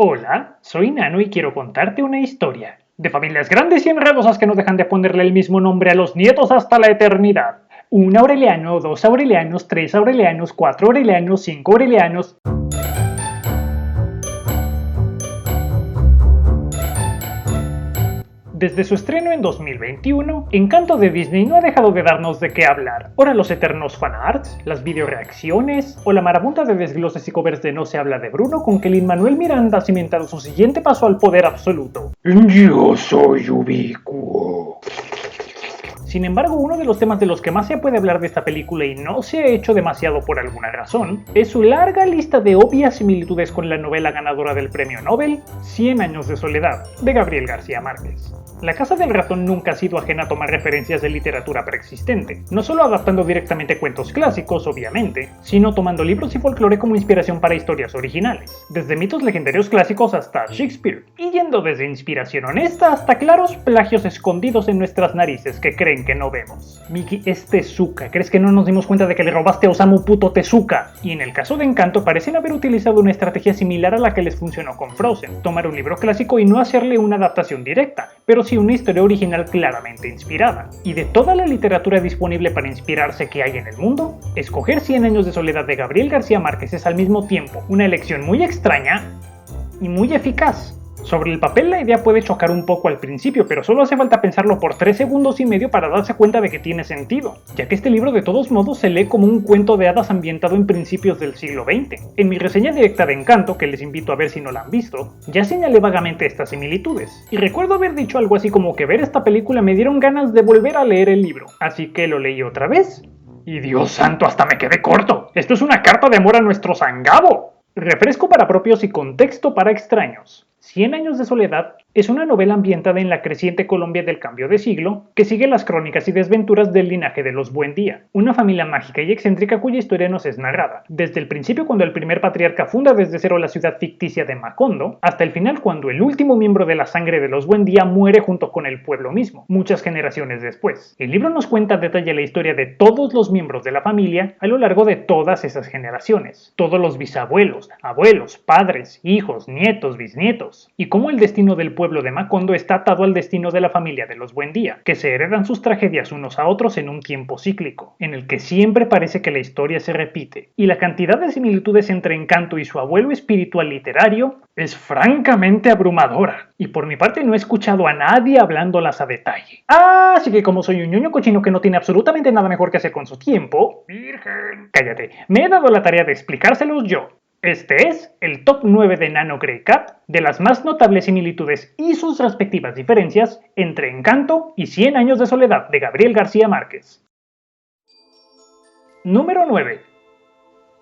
Hola, soy Nano y quiero contarte una historia de familias grandes y enredosas que no dejan de ponerle el mismo nombre a los nietos hasta la eternidad. Un Aureliano, dos Aurelianos, tres Aurelianos, cuatro Aurelianos, cinco Aurelianos. Desde su estreno en 2021, Encanto de Disney no ha dejado de darnos de qué hablar. Ahora los eternos fanarts, las videoreacciones o la marabunta de desgloses y covers de No se habla de Bruno con que Lin-Manuel Miranda ha cimentado su siguiente paso al poder absoluto. Yo soy ubicuo. Sin embargo, uno de los temas de los que más se puede hablar de esta película y no se ha hecho demasiado por alguna razón, es su larga lista de obvias similitudes con la novela ganadora del premio Nobel, 100 años de soledad, de Gabriel García Márquez. La Casa del Ratón nunca ha sido ajena a tomar referencias de literatura preexistente, no solo adaptando directamente cuentos clásicos, obviamente, sino tomando libros y folclore como inspiración para historias originales, desde mitos legendarios clásicos hasta Shakespeare, y yendo desde inspiración honesta hasta claros plagios escondidos en nuestras narices que creen que no vemos. Miki, es Tezuka, ¿crees que no nos dimos cuenta de que le robaste a Osamu puto Tezuka? Y en el caso de Encanto parecen haber utilizado una estrategia similar a la que les funcionó con Frozen, tomar un libro clásico y no hacerle una adaptación directa, pero sí una historia original claramente inspirada. Y de toda la literatura disponible para inspirarse que hay en el mundo, escoger 100 años de soledad de Gabriel García Márquez es al mismo tiempo una elección muy extraña y muy eficaz. Sobre el papel la idea puede chocar un poco al principio, pero solo hace falta pensarlo por 3 segundos y medio para darse cuenta de que tiene sentido, ya que este libro de todos modos se lee como un cuento de hadas ambientado en principios del siglo XX. En mi reseña directa de Encanto, que les invito a ver si no la han visto, ya señalé vagamente estas similitudes, y recuerdo haber dicho algo así como que ver esta película me dieron ganas de volver a leer el libro, así que lo leí otra vez, y Dios santo, hasta me quedé corto. Esto es una carta de amor a nuestro Sangabo. Refresco para propios y contexto para extraños. 100 años de soledad es una novela ambientada en la creciente Colombia del cambio de siglo, que sigue las crónicas y desventuras del linaje de los Buendía, una familia mágica y excéntrica cuya historia nos es narrada, desde el principio cuando el primer patriarca funda desde cero la ciudad ficticia de Macondo, hasta el final cuando el último miembro de la sangre de los Buendía muere junto con el pueblo mismo, muchas generaciones después. El libro nos cuenta a detalle la historia de todos los miembros de la familia a lo largo de todas esas generaciones, todos los bisabuelos, abuelos, padres, hijos, nietos, bisnietos, y cómo el destino del pueblo de Macondo está atado al destino de la familia de los Buendía, que se heredan sus tragedias unos a otros en un tiempo cíclico, en el que siempre parece que la historia se repite, y la cantidad de similitudes entre Encanto y su abuelo espiritual literario es francamente abrumadora, y por mi parte no he escuchado a nadie hablándolas a detalle. Así que como soy un ñoño cochino que no tiene absolutamente nada mejor que hacer con su tiempo, ¡virgen! Cállate, me he dado la tarea de explicárselos yo. Este es el top 9 de Nano Grey Cat de las más notables similitudes y sus respectivas diferencias entre Encanto y 100 años de soledad de Gabriel García Márquez. Número 9.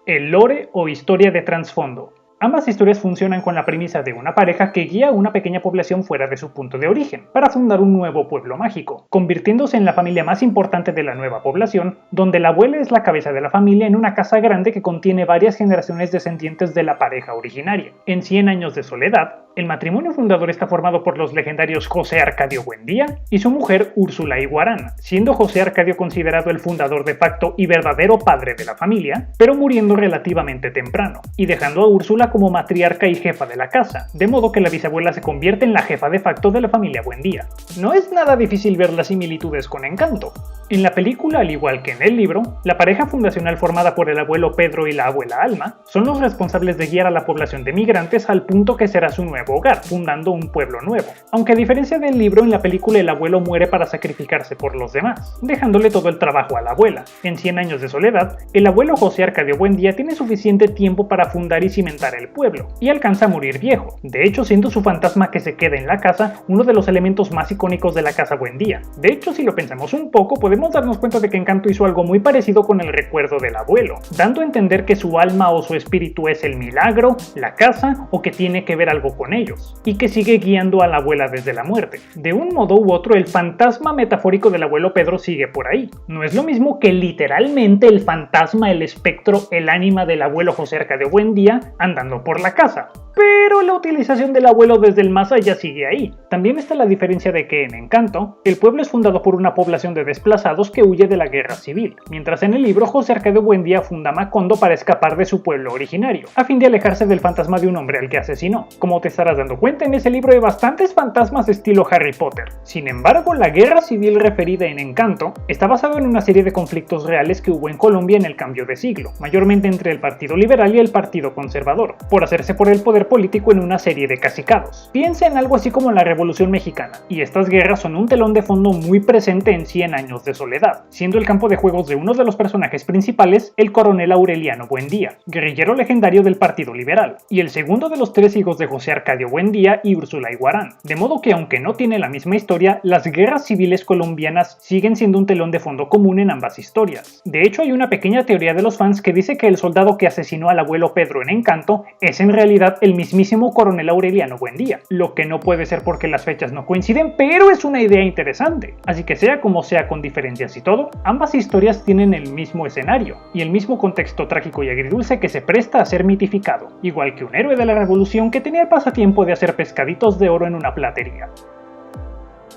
El lore o historia de trasfondo. Ambas historias funcionan con la premisa de una pareja que guía a una pequeña población fuera de su punto de origen, para fundar un nuevo pueblo mágico, convirtiéndose en la familia más importante de la nueva población, donde la abuela es la cabeza de la familia en una casa grande que contiene varias generaciones descendientes de la pareja originaria. En 100 años de soledad, el matrimonio fundador está formado por los legendarios José Arcadio Buendía y su mujer Úrsula Iguarán, siendo José Arcadio considerado el fundador de facto y verdadero padre de la familia, pero muriendo relativamente temprano, y dejando a Úrsula como matriarca y jefa de la casa, de modo que la bisabuela se convierte en la jefa de facto de la familia Buendía. No es nada difícil ver las similitudes con Encanto. En la película, al igual que en el libro, la pareja fundacional formada por el abuelo Pedro y la abuela Alma son los responsables de guiar a la población de migrantes al punto que será su nuevo hogar, fundando un pueblo nuevo. Aunque a diferencia del libro, en la película el abuelo muere para sacrificarse por los demás, dejándole todo el trabajo a la abuela. En 100 años de soledad, el abuelo José Arcadio Buendía tiene suficiente tiempo para fundar y cimentar el pueblo, y alcanza a morir viejo, de hecho siendo su fantasma que se queda en la casa uno de los elementos más icónicos de la casa Buendía. De hecho, si lo pensamos un poco, podemos darnos cuenta de que Encanto hizo algo muy parecido con el recuerdo del abuelo, dando a entender que su alma o su espíritu es el milagro, la casa, o que tiene que ver algo con con ellos, y que sigue guiando a la abuela desde la muerte. De un modo u otro, el fantasma metafórico del abuelo Pedro sigue por ahí. No es lo mismo que literalmente el fantasma, el espectro, el ánima del abuelo José Arcadio Buendía andando por la casa. Pero la utilización del abuelo desde el más allá sigue ahí. También está la diferencia de que en Encanto, el pueblo es fundado por una población de desplazados que huye de la guerra civil, mientras en el libro José Arcadio Buendía funda Macondo para escapar de su pueblo originario, a fin de alejarse del fantasma de un hombre al que asesinó. Como te estarás dando cuenta, en ese libro hay bastantes fantasmas estilo Harry Potter. Sin embargo, la guerra civil referida en Encanto está basado en una serie de conflictos reales que hubo en Colombia en el cambio de siglo, mayormente entre el Partido Liberal y el Partido Conservador, por hacerse por el poder político en una serie de cacicados. Piensa en algo así como la Revolución Mexicana, y estas guerras son un telón de fondo muy presente en 100 años de soledad, siendo el campo de juegos de uno de los personajes principales el coronel Aureliano Buendía, guerrillero legendario del Partido Liberal, y el segundo de los 3 hijos de José Arcadio Buendía y Úrsula Iguarán, de modo que aunque no tiene la misma historia, las guerras civiles colombianas siguen siendo un telón de fondo común en ambas historias. De hecho, hay una pequeña teoría de los fans que dice que el soldado que asesinó al abuelo Pedro en Encanto es en realidad el mismísimo coronel Aureliano Buendía, lo que no puede ser porque las fechas no coinciden, pero es una idea interesante. Así que sea como sea, con diferencias y todo, ambas historias tienen el mismo escenario y el mismo contexto trágico y agridulce que se presta a ser mitificado, igual que un héroe de la revolución que tenía el pasatiempo de hacer pescaditos de oro en una platería.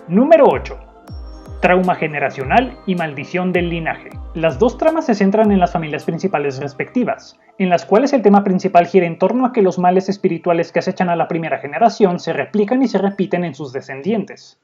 Número 8. Trauma generacional y maldición del linaje. Las dos tramas se centran en las familias principales respectivas, en las cuales el tema principal gira en torno a que los males espirituales que acechan a la primera generación se replican y se repiten en sus descendientes.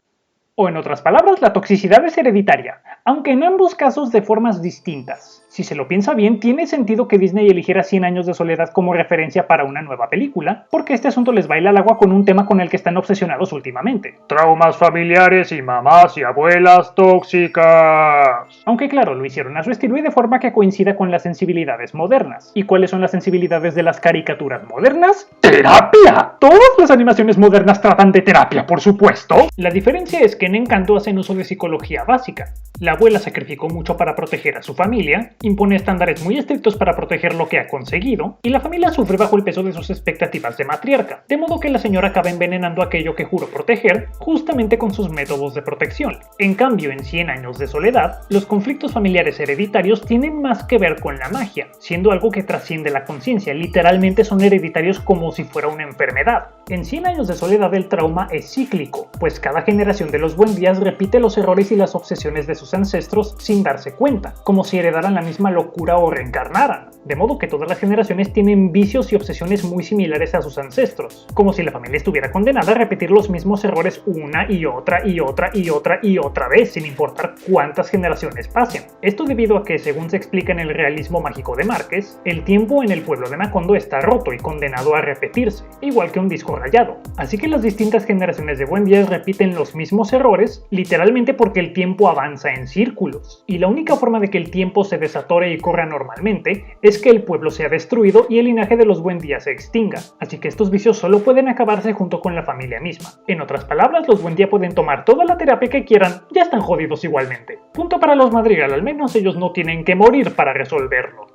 O en otras palabras, la toxicidad es hereditaria, aunque en ambos casos de formas distintas. Si se lo piensa bien, tiene sentido que Disney eligiera 100 años de soledad como referencia para una nueva película, porque este asunto les baila al agua con un tema con el que están obsesionados últimamente: traumas familiares y mamás y abuelas tóxicas. Aunque claro, lo hicieron a su estilo y de forma que coincida con las sensibilidades modernas. ¿Y cuáles son las sensibilidades de las caricaturas modernas? ¡Terapia! Todas las animaciones modernas tratan de terapia, por supuesto. La diferencia es que en Encanto hacen uso de psicología básica. La abuela sacrificó mucho para proteger a su familia, impone estándares muy estrictos para proteger lo que ha conseguido, y la familia sufre bajo el peso de sus expectativas de matriarca, de modo que la señora acaba envenenando aquello que juró proteger, justamente con sus métodos de protección. En cambio, en 100 años de soledad, los conflictos familiares hereditarios tienen más que ver con la magia, siendo algo que trasciende la conciencia. Literalmente son hereditarios como si fuera una enfermedad. En 100 años de soledad el trauma es cíclico, pues cada generación de los Buendías repite los errores y las obsesiones de sus ancestros sin darse cuenta, como si heredaran la misma locura o reencarnaran, de modo que todas las generaciones tienen vicios y obsesiones muy similares a sus ancestros, como si la familia estuviera condenada a repetir los mismos errores una y otra y otra y otra y otra vez, sin importar cuántas generaciones pasen. Esto debido a que, según se explica en el realismo mágico de Márquez, el tiempo en el pueblo de Macondo está roto y condenado a repetirse, igual que un disco rayado. Así que las distintas generaciones de Buendías repiten los mismos errores, literalmente porque el tiempo avanza en círculos, y la única forma de que el tiempo se desatore y corra normalmente es que el pueblo sea destruido y el linaje de los Buendía se extinga, así que estos vicios solo pueden acabarse junto con la familia misma. En otras palabras, los Buendía pueden tomar toda la terapia que quieran, ya están jodidos igualmente. Punto para los Madrigal, al menos ellos no tienen que morir para resolverlo.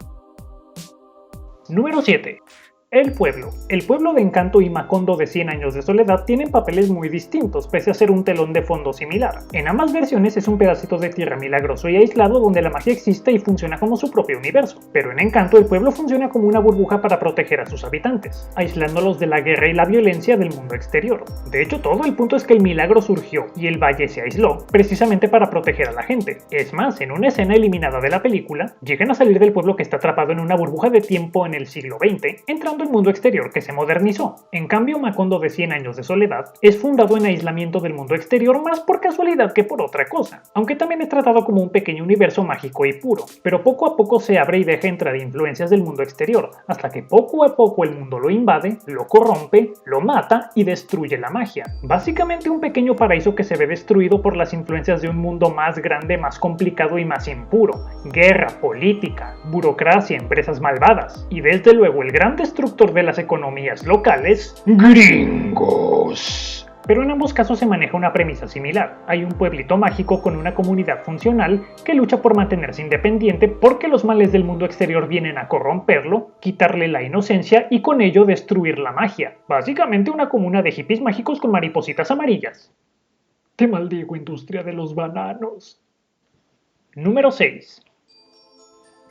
Número 7. El pueblo. El pueblo de Encanto y Macondo de 100 años de soledad tienen papeles muy distintos, pese a ser un telón de fondo similar. En ambas versiones es un pedacito de tierra milagroso y aislado donde la magia existe y funciona como su propio universo. Pero en Encanto el pueblo funciona como una burbuja para proteger a sus habitantes, aislándolos de la guerra y la violencia del mundo exterior. De hecho, todo el punto es que el milagro surgió y el valle se aisló, precisamente para proteger a la gente. Es más, en una escena eliminada de la película, llegan a salir del pueblo que está atrapado en una burbuja de tiempo en el siglo XX, entrando el mundo exterior que se modernizó. En cambio, Macondo de 100 años de soledad es fundado en aislamiento del mundo exterior más por casualidad que por otra cosa, aunque también es tratado como un pequeño universo mágico y puro, pero poco a poco se abre y deja entrar influencias del mundo exterior, hasta que poco a poco el mundo lo invade, lo corrompe, lo mata y destruye la magia. Básicamente un pequeño paraíso que se ve destruido por las influencias de un mundo más grande, más complicado y más impuro. Guerra, política, burocracia, empresas malvadas, y desde luego el gran destructor de las economías locales, Gringos. pero en ambos casos se maneja una premisa similar. Hay un pueblito mágico con una comunidad funcional que lucha por mantenerse independiente porque los males del mundo exterior vienen a corromperlo, quitarle la inocencia y con ello destruir la magia. Básicamente una comuna de hippies mágicos con maripositas amarillas. Te maldigo, industria de los bananos. Número 6.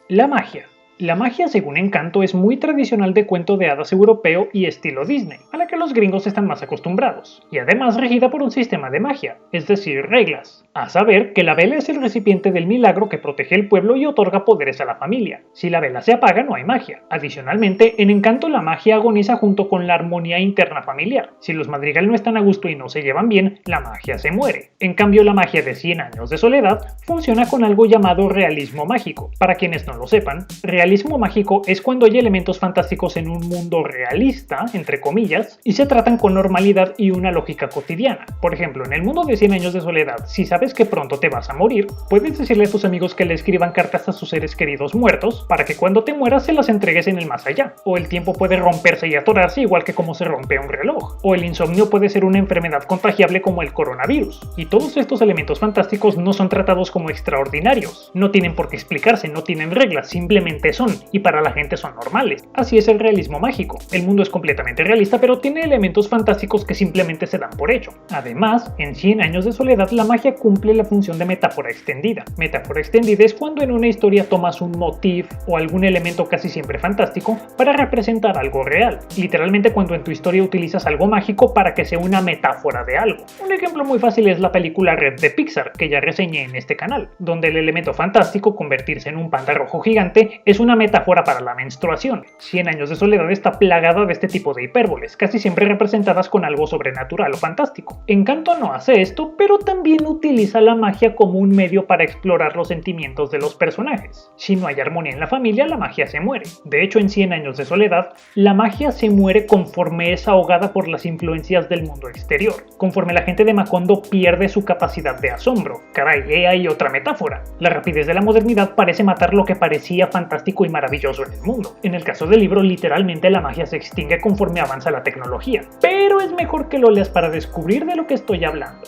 La magia. La magia, según Encanto, es muy tradicional de cuento de hadas europeo y estilo Disney, a la que los gringos están más acostumbrados, y además regida por un sistema de magia, es decir, reglas. A saber, que la vela es el recipiente del milagro que protege el pueblo y otorga poderes a la familia. Si la vela se apaga, no hay magia. Adicionalmente, en Encanto la magia agoniza junto con la armonía interna familiar. Si los Madrigal no están a gusto y no se llevan bien, la magia se muere. En cambio, la magia de 100 años de soledad funciona con algo llamado realismo mágico. Para quienes no lo sepan, realismo mágico es cuando hay elementos fantásticos en un mundo realista, entre comillas, y se tratan con normalidad y una lógica cotidiana. Por ejemplo, en el mundo de 100 años de soledad, si sabes que pronto te vas a morir, puedes decirle a tus amigos que le escriban cartas a sus seres queridos muertos para que cuando te mueras se las entregues en el más allá. O el tiempo puede romperse y atorarse igual que como se rompe un reloj. O el insomnio puede ser una enfermedad contagiable como el coronavirus. Y todos estos elementos fantásticos no son tratados como extraordinarios. No tienen por qué explicarse, no tienen reglas, simplemente son, y para la gente son normales. Así es el realismo mágico. El mundo es completamente realista, pero tiene elementos fantásticos que simplemente se dan por hecho. Además, en 100 años de soledad, la magia cumple la función de metáfora extendida. Metáfora extendida es cuando en una historia tomas un motif o algún elemento casi siempre fantástico para representar algo real. Literalmente cuando en tu historia utilizas algo mágico para que sea una metáfora de algo. Un ejemplo muy fácil es la película Red de Pixar, que ya reseñé en este canal, donde el elemento fantástico, convertirse en un panda rojo gigante, es una metáfora para la menstruación. 100 años de soledad está plagada de este tipo de hipérboles, casi siempre representadas con algo sobrenatural o fantástico. Encanto no hace esto, pero también utiliza la magia como un medio para explorar los sentimientos de los personajes. Si no hay armonía en la familia, la magia se muere. De hecho, en 100 años de soledad, la magia se muere conforme es ahogada por las influencias del mundo exterior, conforme la gente de Macondo pierde su capacidad de asombro. Caray, hay otra metáfora. La rapidez de la modernidad parece matar lo que parecía fantástico y maravilloso en el mundo. En el caso del libro, literalmente la magia se extingue conforme avanza la tecnología, pero es mejor que lo leas para descubrir de lo que estoy hablando.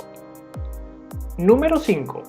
Número 5.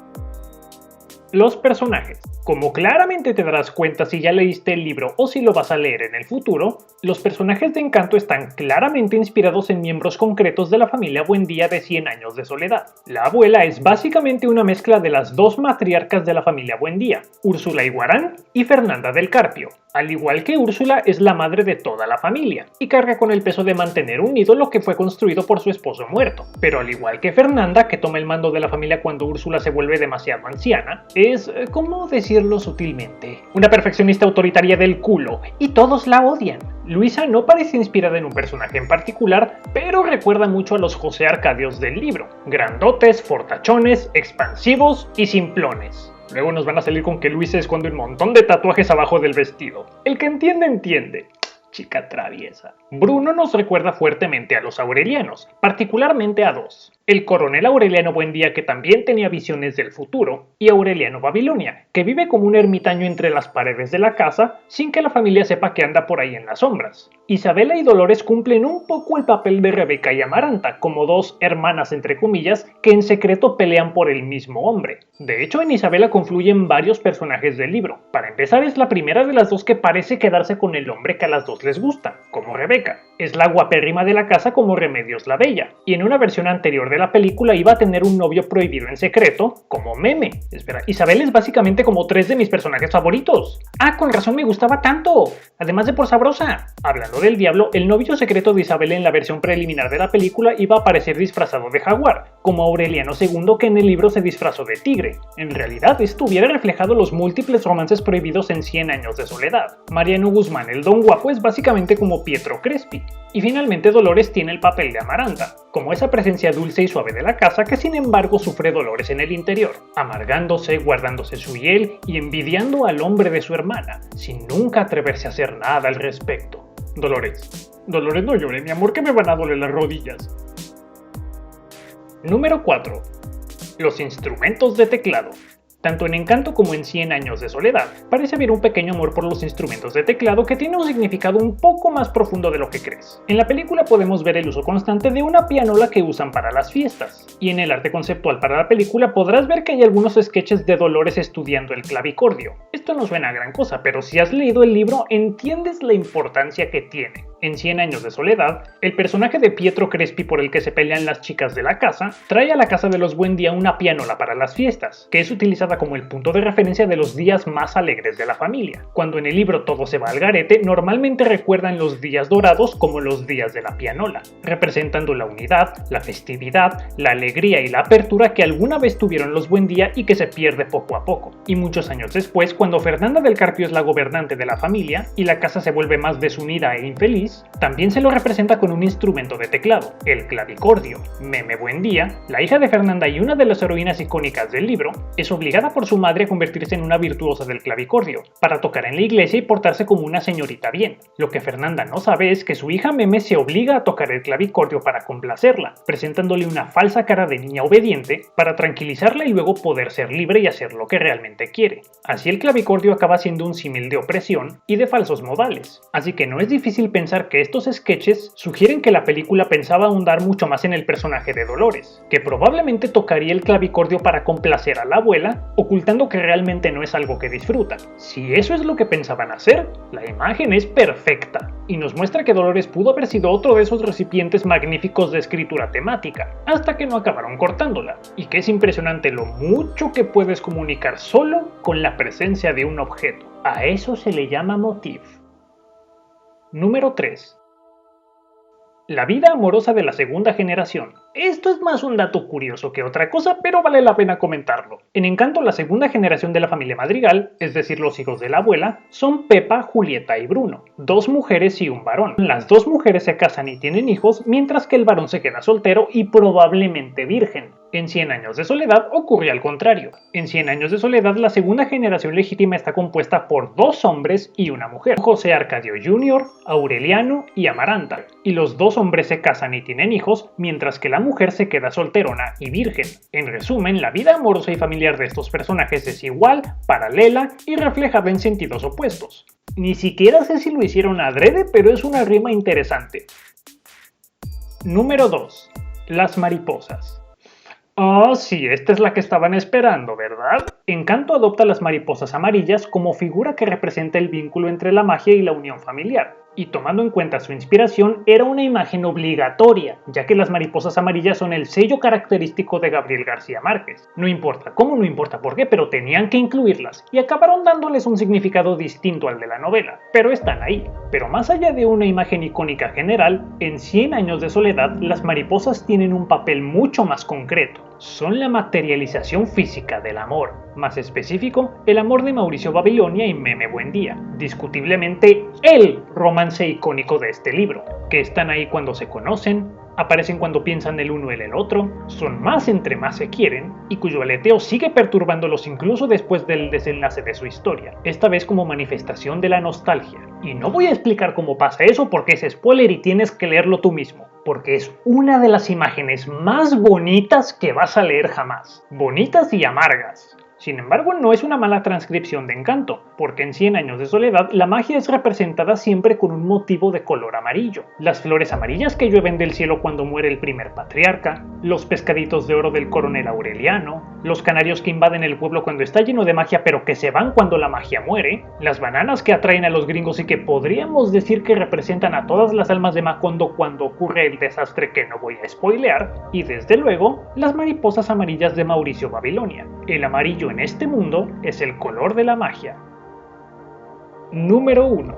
Los personajes. Como claramente te darás cuenta si ya leíste el libro o si lo vas a leer en el futuro, los personajes de Encanto están claramente inspirados en miembros concretos de la familia Buendía de 100 años de soledad. La abuela es básicamente una mezcla de las dos matriarcas de la familia Buendía, Úrsula Iguarán y Fernanda del Carpio. Al igual que Úrsula, es la madre de toda la familia y carga con el peso de mantener un ídolo que fue construido por su esposo muerto. Pero al igual que Fernanda, que toma el mando de la familia cuando Úrsula se vuelve demasiado anciana, es, ¿cómo decirlo sutilmente?, una perfeccionista autoritaria del culo, y todos la odian. Luisa no parece inspirada en un personaje en particular, pero recuerda mucho a los José Arcadios del libro, grandotes, fortachones, expansivos y simplones. Luego nos van a salir con que Luisa esconde un montón de tatuajes abajo del vestido. El que entiende, entiende. Chica traviesa. Bruno nos recuerda fuertemente a los aurelianos, particularmente a dos. El coronel Aureliano Buendía, que también tenía visiones del futuro, y Aureliano Babilonia, que vive como un ermitaño entre las paredes de la casa, sin que la familia sepa que anda por ahí en las sombras. Isabela y Dolores cumplen un poco el papel de Rebeca y Amaranta, como dos hermanas entre comillas, que en secreto pelean por el mismo hombre. De hecho, en Isabela confluyen varios personajes del libro. Para empezar, es la primera de las dos que parece quedarse con el hombre que a las dos les gusta, como Rebeca. Es la guapérrima de la casa como Remedios la Bella, y en una versión anterior de la película iba a tener un novio prohibido en secreto, como Meme. Espera, Isabel es básicamente como 3 de mis personajes favoritos. Ah, con razón me gustaba tanto, además de por sabrosa. Hablando del diablo, el novio secreto de Isabel en la versión preliminar de la película iba a aparecer disfrazado de jaguar, como Aureliano II, que en el libro se disfrazó de tigre. En realidad, esto hubiera reflejado los múltiples romances prohibidos en 100 años de soledad. Mariano Guzmán, el don guapo, es básicamente como Pietro Crespi. Y finalmente Dolores tiene el papel de Amaranta, como esa presencia dulce y suave de la casa que sin embargo sufre dolores en el interior, amargándose, guardándose su hiel y envidiando al hombre de su hermana, sin nunca atreverse a hacer nada al respecto. Dolores, no llore, mi amor, que me van a doler las rodillas. Número 4. Los instrumentos de teclado. Tanto en Encanto como en 100 años de soledad, parece haber un pequeño amor por los instrumentos de teclado que tiene un significado un poco más profundo de lo que crees. En la película podemos ver el uso constante de una pianola que usan para las fiestas, y en el arte conceptual para la película podrás ver que hay algunos sketches de Dolores estudiando el clavicordio. Esto no suena a gran cosa, pero si has leído el libro entiendes la importancia que tiene. En 100 años de soledad, el personaje de Pietro Crespi por el que se pelean las chicas de la casa, trae a la casa de los Buendía una pianola para las fiestas, que es utilizada como el punto de referencia de los días más alegres de la familia. Cuando en el libro todo se va al garete, normalmente recuerdan los días dorados como los días de la pianola, representando la unidad, la festividad, la alegría y la apertura que alguna vez tuvieron los Buendía y que se pierde poco a poco. Y muchos años después, cuando Fernanda del Carpio es la gobernante de la familia y la casa se vuelve más desunida e infeliz, también se lo representa con un instrumento de teclado, el clavicordio. Meme Buendía, la hija de Fernanda y una de las heroínas icónicas del libro, es obligada por su madre a convertirse en una virtuosa del clavicordio, para tocar en la iglesia y portarse como una señorita bien. Lo que Fernanda no sabe es que su hija Meme se obliga a tocar el clavicordio para complacerla, presentándole una falsa cara de niña obediente para tranquilizarla y luego poder ser libre y hacer lo que realmente quiere. Así el clavicordio acaba siendo un símil de opresión y de falsos modales. Así que no es difícil pensar que estos sketches sugieren que la película pensaba ahondar mucho más en el personaje de Dolores, que probablemente tocaría el clavicordio para complacer a la abuela, ocultando que realmente no es algo que disfruta. Si eso es lo que pensaban hacer, la imagen es perfecta, y nos muestra que Dolores pudo haber sido otro de esos recipientes magníficos de escritura temática, hasta que no acabaron cortándola, y que es impresionante lo mucho que puedes comunicar solo con la presencia de un objeto. A eso se le llama motif. Número 3. La vida amorosa de la segunda generación. Esto es más un dato curioso que otra cosa, pero vale la pena comentarlo. En Encanto, la segunda generación de la familia Madrigal, es decir, los hijos de la abuela, son Pepa, Julieta y Bruno, dos mujeres y un varón. Las dos mujeres se casan y tienen hijos, mientras que el varón se queda soltero y probablemente virgen. En 100 años de soledad ocurre al contrario. En 100 años de soledad, la segunda generación legítima está compuesta por dos hombres y una mujer, José Arcadio Jr., Aureliano y Amaranta, y los dos hombres se casan y tienen hijos, mientras que la mujer se queda solterona y virgen. En resumen, la vida amorosa y familiar de estos personajes es igual, paralela y reflejada en sentidos opuestos. Ni siquiera sé si lo hicieron adrede, pero es una rima interesante. Número 2. Las mariposas. Oh, sí, esta es la que estaban esperando, ¿verdad? Encanto adopta las mariposas amarillas como figura que representa el vínculo entre la magia y la unión familiar. Y tomando en cuenta su inspiración, era una imagen obligatoria, ya que las mariposas amarillas son el sello característico de Gabriel García Márquez. No importa cómo, no importa por qué, pero tenían que incluirlas, y acabaron dándoles un significado distinto al de la novela, pero están ahí. Pero más allá de una imagen icónica general, en 100 años de soledad, las mariposas tienen un papel mucho más concreto. Son la materialización física del amor, más específico, el amor de Mauricio Babilonia y Meme Buendía, discutiblemente el romance icónico de este libro, que están ahí cuando se conocen, aparecen cuando piensan el uno en el otro, son más entre más se quieren, y cuyo aleteo sigue perturbándolos incluso después del desenlace de su historia, esta vez como manifestación de la nostalgia. Y no voy a explicar cómo pasa eso porque es spoiler y tienes que leerlo tú mismo, porque es una de las imágenes más bonitas que vas a leer jamás. Bonitas y amargas. Sin embargo, no es una mala transcripción de Encanto, porque en 100 años de soledad la magia es representada siempre con un motivo de color amarillo. Las flores amarillas que llueven del cielo cuando muere el primer patriarca, los pescaditos de oro del coronel Aureliano, los canarios que invaden el pueblo cuando está lleno de magia pero que se van cuando la magia muere, las bananas que atraen a los gringos y que podríamos decir que representan a todas las almas de Macondo cuando ocurre el desastre que no voy a spoilear, y desde luego, las mariposas amarillas de Mauricio Babilonia. El amarillo en este mundo es el color de la magia. Número 1.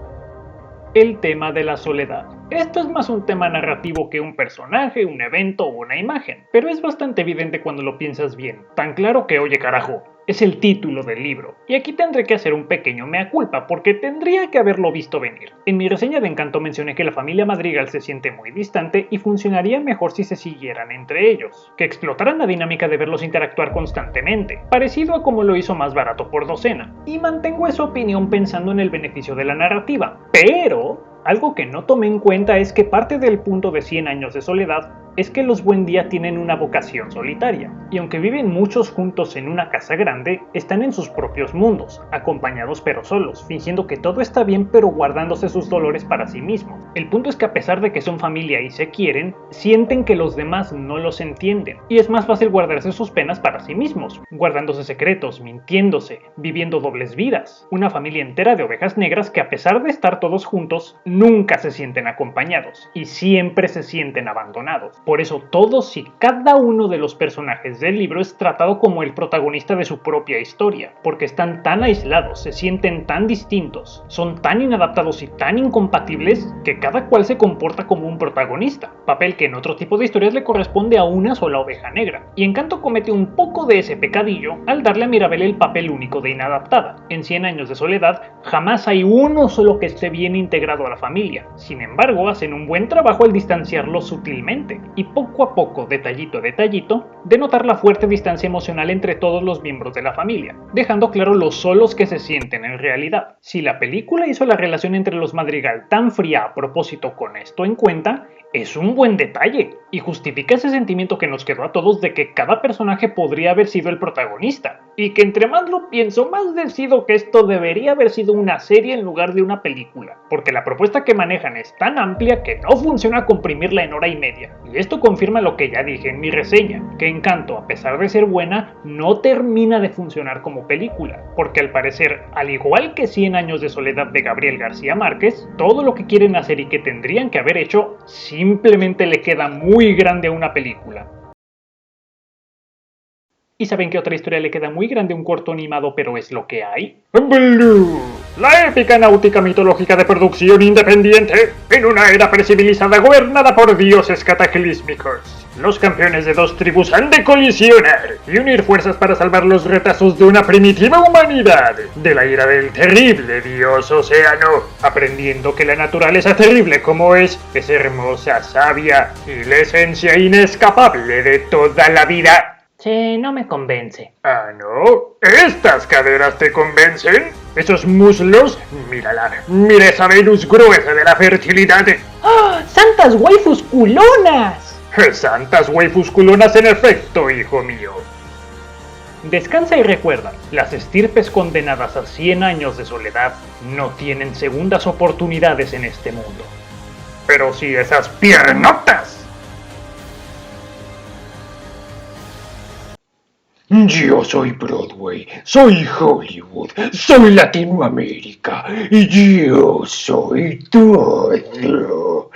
El tema de la soledad. Esto es más un tema narrativo que un personaje, un evento o una imagen, pero es bastante evidente cuando lo piensas bien. Tan claro que, oye carajo, es el título del libro. Y aquí tendré que hacer un pequeño mea culpa, porque tendría que haberlo visto venir. En mi reseña de Encanto mencioné que la familia Madrigal se siente muy distante y funcionaría mejor si se siguieran entre ellos, que explotaran la dinámica de verlos interactuar constantemente, parecido a como lo hizo Más barato por docena. Y mantengo esa opinión pensando en el beneficio de la narrativa, pero algo que no tomé en cuenta es que parte del punto de 100 años de soledad es que los Buendía tienen una vocación solitaria, y aunque viven muchos juntos en una casa grande, están en sus propios mundos, acompañados pero solos, fingiendo que todo está bien pero guardándose sus dolores para sí mismos. El punto es que a pesar de que son familia y se quieren, sienten que los demás no los entienden, y es más fácil guardarse sus penas para sí mismos, guardándose secretos, mintiéndose, viviendo dobles vidas. Una familia entera de ovejas negras que a pesar de estar todos juntos, nunca se sienten acompañados, y siempre se sienten abandonados. Por eso todos y cada uno de los personajes del libro es tratado como el protagonista de su propia historia, porque están tan aislados, se sienten tan distintos, son tan inadaptados y tan incompatibles que cada cual se comporta como un protagonista, papel que en otro tipo de historias le corresponde a una sola oveja negra. Y Encanto comete un poco de ese pecadillo al darle a Mirabel el papel único de inadaptada. En 100 años de soledad jamás hay uno solo que esté bien integrado a la familia. Sin embargo, hacen un buen trabajo al distanciarlo sutilmente y poco a poco, detallito a detallito, denotar la fuerte distancia emocional entre todos los miembros de la familia, dejando claro lo solos que se sienten en realidad. Si la película hizo la relación entre los Madrigal tan fría a propósito con esto en cuenta, es un buen detalle y justifica ese sentimiento que nos quedó a todos de que cada personaje podría haber sido el protagonista, y que entre más lo pienso, más decido que esto debería haber sido una serie en lugar de una película, porque la propuesta que manejan es tan amplia que no funciona comprimirla en hora y media, y esto confirma lo que ya dije en mi reseña, que Encanto, a pesar de ser buena, no termina de funcionar como película, porque al parecer, al igual que 100 años de soledad de Gabriel García Márquez, todo lo que quieren hacer y que tendrían que haber hecho, simplemente le queda muy grande a una película. ¿Y saben qué otra historia le queda muy grande a un corto animado pero es lo que hay? Blue, la épica náutica mitológica de producción independiente en una era precivilizada gobernada por dioses cataclísmicos. Los campeones de dos tribus han de colisionar y unir fuerzas para salvar los retazos de una primitiva humanidad de la ira del terrible dios océano, aprendiendo que la naturaleza terrible como es hermosa, sabia y la esencia inescapable de toda la vida. Sí, no me convence. ¿Ah, no? ¿Estas caderas te convencen? ¿Esos muslos? Mírala, mira esa Venus gruesa de la fertilidad. ¡Ah! ¡Santas waifus culonas! Santas waifus culonas en efecto, hijo mío. Descansa y recuerda, las estirpes condenadas a 100 años de soledad no tienen segundas oportunidades en este mundo. Pero si esas piernotas. Yo soy Broadway, soy Hollywood, soy Latinoamérica y yo soy todo.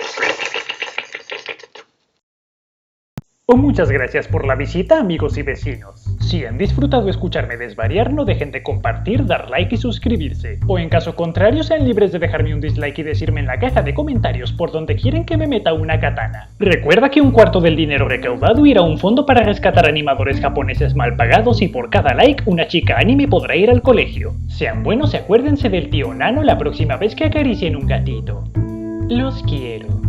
Muchas gracias por la visita, amigos y vecinos. Si han disfrutado escucharme desvariar, no dejen de compartir, dar like y suscribirse. O en caso contrario, sean libres de dejarme un dislike y decirme en la caja de comentarios por donde quieren que me meta una katana. Recuerda que un cuarto del dinero recaudado irá a un fondo para rescatar animadores japoneses mal pagados y por cada like, una chica anime podrá ir al colegio. Sean buenos y acuérdense del tío Nano la próxima vez que acaricien un gatito. Los quiero.